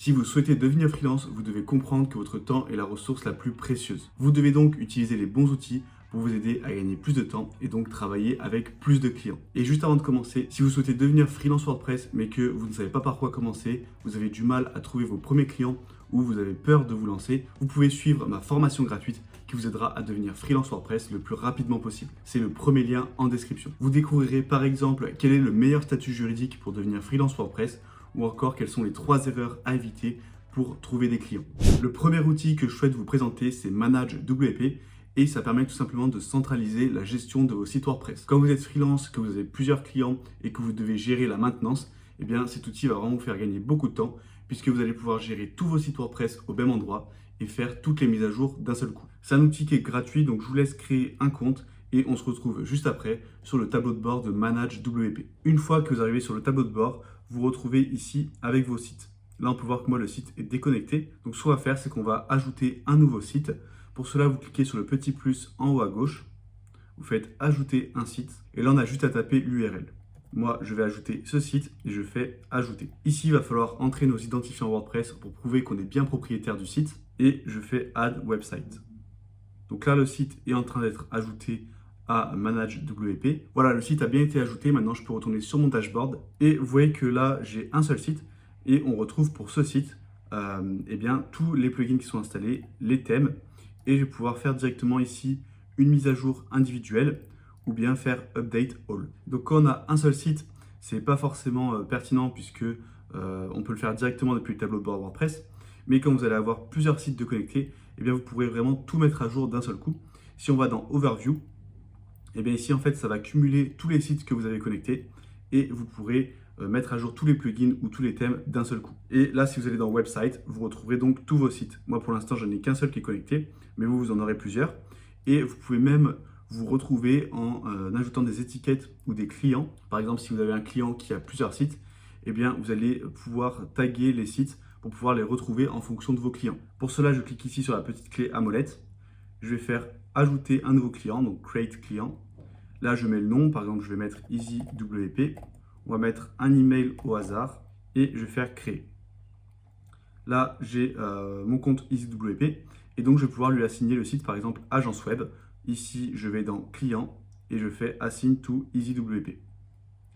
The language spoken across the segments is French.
Si vous souhaitez devenir freelance, vous devez comprendre que votre temps est la ressource la plus précieuse. Vous devez donc utiliser les bons outils pour vous aider à gagner plus de temps et donc travailler avec plus de clients. Et juste avant de commencer, si vous souhaitez devenir freelance WordPress mais que vous ne savez pas par quoi commencer, vous avez du mal à trouver vos premiers clients ou vous avez peur de vous lancer, vous pouvez suivre ma formation gratuite qui vous aidera à devenir freelance WordPress le plus rapidement possible. C'est le premier lien en description. Vous découvrirez par exemple quel est le meilleur statut juridique pour devenir freelance WordPress ou encore quelles sont les 3 erreurs à éviter pour trouver des clients. Le premier outil que je souhaite vous présenter, c'est ManageWP et ça permet tout simplement de centraliser la gestion de vos sites WordPress. Quand vous êtes freelance, que vous avez plusieurs clients et que vous devez gérer la maintenance, eh bien cet outil va vraiment vous faire gagner beaucoup de temps puisque vous allez pouvoir gérer tous vos sites WordPress au même endroit et faire toutes les mises à jour d'un seul coup. C'est un outil qui est gratuit, donc je vous laisse créer un compte et on se retrouve juste après sur le tableau de bord de ManageWP. Une fois que vous arrivez sur le tableau de bord, vous vous retrouvez ici avec vos sites. Là, on peut voir que moi, le site est déconnecté. Donc, ce qu'on va faire, c'est qu'on va ajouter un nouveau site. Pour cela, vous cliquez sur le petit plus en haut à gauche. Vous faites ajouter un site. Et là, on a juste à taper l'URL. Moi, je vais ajouter ce site et je fais ajouter. Ici, il va falloir entrer nos identifiants WordPress pour prouver qu'on est bien propriétaire du site. Et je fais add website. Donc là, le site est en train d'être ajouté à ManageWP. Voilà, le site a bien été ajouté. Maintenant, je peux retourner sur mon dashboard. Et vous voyez que là, j'ai un seul site. Et on retrouve pour ce site eh bien, tous les plugins qui sont installés, les thèmes. Et je vais pouvoir faire directement ici une mise à jour individuelle ou bien faire update all. Donc quand on a un seul site, ce n'est pas forcément pertinent puisque on peut le faire directement depuis le tableau de bord WordPress. Mais quand vous allez avoir plusieurs sites de connectés, eh bien, vous pourrez vraiment tout mettre à jour d'un seul coup. Si on va dans Overview, et bien ici, en fait, ça va cumuler tous les sites que vous avez connectés et vous pourrez mettre à jour tous les plugins ou tous les thèmes d'un seul coup. Et là, si vous allez dans Website, vous retrouverez donc tous vos sites. Moi, pour l'instant, je n'en ai qu'un seul qui est connecté, mais vous en aurez plusieurs. Et vous pouvez même vous retrouver en ajoutant des étiquettes ou des clients. Par exemple, si vous avez un client qui a plusieurs sites, eh bien, vous allez pouvoir taguer les sites pour pouvoir les retrouver en fonction de vos clients. Pour cela, je clique ici sur la petite clé à molette. Je vais faire ajouter un nouveau client, donc create client. Là, je mets le nom, par exemple, je vais mettre EasyWP. On va mettre un email au hasard et je vais faire créer. Là, j'ai mon compte EasyWP et donc je vais pouvoir lui assigner le site, par exemple, agence web. Ici, je vais dans client et je fais assign to EasyWP.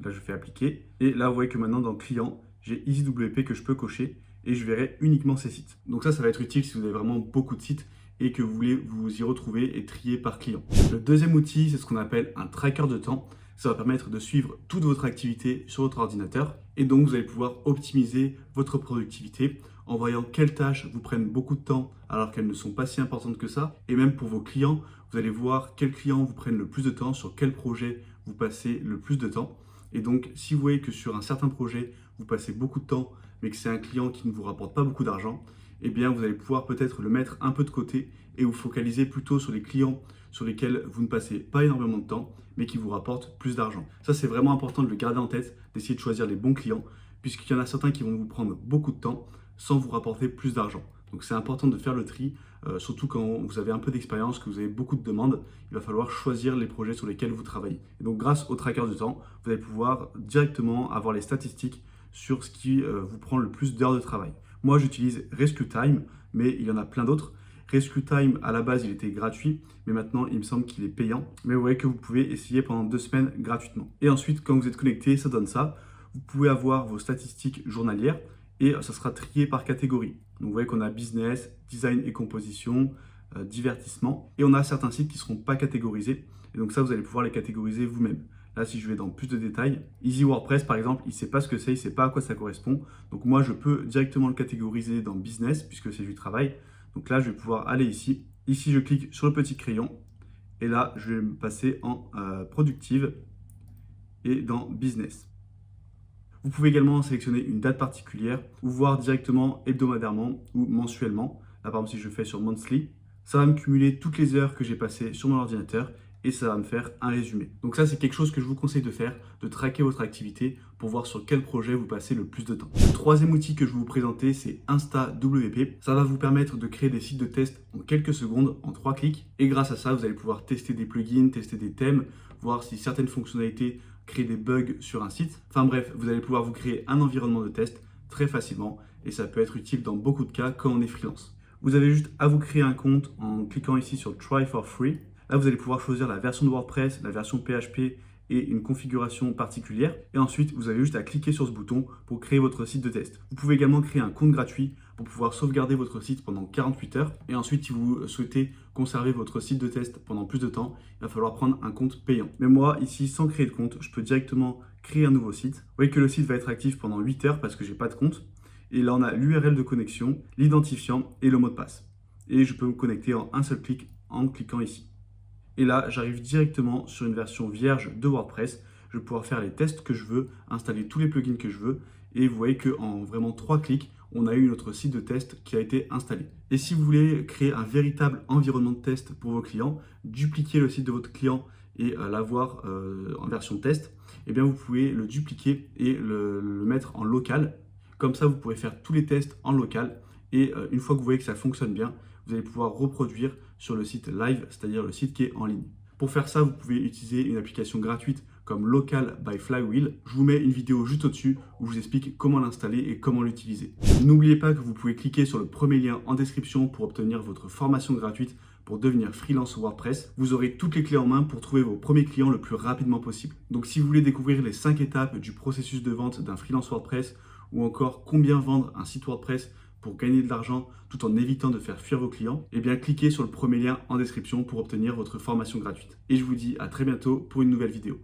Là, je fais appliquer et là, vous voyez que maintenant, dans client, j'ai EasyWP que je peux cocher et je verrai uniquement ces sites. Donc ça va être utile si vous avez vraiment beaucoup de sites et que vous voulez vous y retrouver et trier par client. Le deuxième outil, c'est ce qu'on appelle un tracker de temps. Ça va permettre de suivre toute votre activité sur votre ordinateur et donc vous allez pouvoir optimiser votre productivité en voyant quelles tâches vous prennent beaucoup de temps alors qu'elles ne sont pas si importantes que ça. Et même pour vos clients, vous allez voir quels clients vous prennent le plus de temps, sur quel projet vous passez le plus de temps. Et donc, si vous voyez que sur un certain projet, vous passez beaucoup de temps, mais que c'est un client qui ne vous rapporte pas beaucoup d'argent, eh bien, vous allez pouvoir peut-être le mettre un peu de côté et vous focaliser plutôt sur les clients sur lesquels vous ne passez pas énormément de temps, mais qui vous rapportent plus d'argent. Ça, c'est vraiment important de le garder en tête, d'essayer de choisir les bons clients, puisqu'il y en a certains qui vont vous prendre beaucoup de temps sans vous rapporter plus d'argent. Donc, c'est important de faire le tri, surtout quand vous avez un peu d'expérience, que vous avez beaucoup de demandes. Il va falloir choisir les projets sur lesquels vous travaillez. Et donc, grâce au tracker de temps, vous allez pouvoir directement avoir les statistiques sur ce qui vous prend le plus d'heures de travail. Moi, j'utilise Rescue Time, mais il y en a plein d'autres. Rescue Time, à la base, il était gratuit, mais maintenant, il me semble qu'il est payant. Mais vous voyez que vous pouvez essayer pendant 2 semaines gratuitement. Et ensuite, quand vous êtes connecté, ça donne ça. Vous pouvez avoir vos statistiques journalières et ça sera trié par catégorie. Donc, vous voyez qu'on a business, design et composition, divertissement. Et on a certains sites qui ne seront pas catégorisés. Et donc ça, vous allez pouvoir les catégoriser vous-même. Là, si je vais dans plus de détails, Easy WordPress, par exemple, il ne sait pas ce que c'est, il ne sait pas à quoi ça correspond. Donc moi, je peux directement le catégoriser dans business, puisque c'est du travail. Donc là, je vais pouvoir aller ici. Ici, je clique sur le petit crayon. Et là, je vais me passer en productive et dans business. Vous pouvez également sélectionner une date particulière ou voir directement hebdomadairement ou mensuellement. Là, par exemple, si je fais sur monthly, ça va me cumuler toutes les heures que j'ai passées sur mon ordinateur et ça va me faire un résumé. Donc ça, c'est quelque chose que je vous conseille de faire, de traquer votre activité pour voir sur quel projet vous passez le plus de temps. Le troisième outil que je vais vous présenter, c'est InstaWP. Ça va vous permettre de créer des sites de test en quelques secondes, en 3 clics. Et grâce à ça, vous allez pouvoir tester des plugins, tester des thèmes, voir si certaines fonctionnalités créent des bugs sur un site. Enfin bref, vous allez pouvoir vous créer un environnement de test très facilement et ça peut être utile dans beaucoup de cas quand on est freelance. Vous avez juste à vous créer un compte en cliquant ici sur Try for Free. Là, vous allez pouvoir choisir la version de WordPress, la version PHP et une configuration particulière. Et ensuite, vous avez juste à cliquer sur ce bouton pour créer votre site de test. Vous pouvez également créer un compte gratuit pour pouvoir sauvegarder votre site pendant 48 heures. Et ensuite, si vous souhaitez conserver votre site de test pendant plus de temps, il va falloir prendre un compte payant. Mais moi, ici, sans créer de compte, je peux directement créer un nouveau site. Vous voyez que le site va être actif pendant 8 heures parce que je n'ai pas de compte. Et là, on a l'URL de connexion, l'identifiant et le mot de passe. Et je peux me connecter en un seul clic en cliquant ici. Et là, j'arrive directement sur une version vierge de WordPress. Je vais pouvoir faire les tests que je veux, installer tous les plugins que je veux. Et vous voyez qu'en vraiment 3 clics, on a eu notre site de test qui a été installé. Et si vous voulez créer un véritable environnement de test pour vos clients, dupliquer le site de votre client et l'avoir en version test, eh bien vous pouvez le dupliquer et le mettre en local. Comme ça, vous pourrez faire tous les tests en local et une fois que vous voyez que ça fonctionne bien, vous allez pouvoir reproduire sur le site live, c'est-à-dire le site qui est en ligne. Pour faire ça, vous pouvez utiliser une application gratuite comme Local by Flywheel. Je vous mets une vidéo juste au-dessus où je vous explique comment l'installer et comment l'utiliser. N'oubliez pas que vous pouvez cliquer sur le premier lien en description pour obtenir votre formation gratuite pour devenir freelance WordPress. Vous aurez toutes les clés en main pour trouver vos premiers clients le plus rapidement possible. Donc si vous voulez découvrir les 5 étapes du processus de vente d'un freelance WordPress ou encore combien vendre un site WordPress pour gagner de l'argent tout en évitant de faire fuir vos clients, eh bien cliquez sur le premier lien en description pour obtenir votre formation gratuite. Et je vous dis à très bientôt pour une nouvelle vidéo.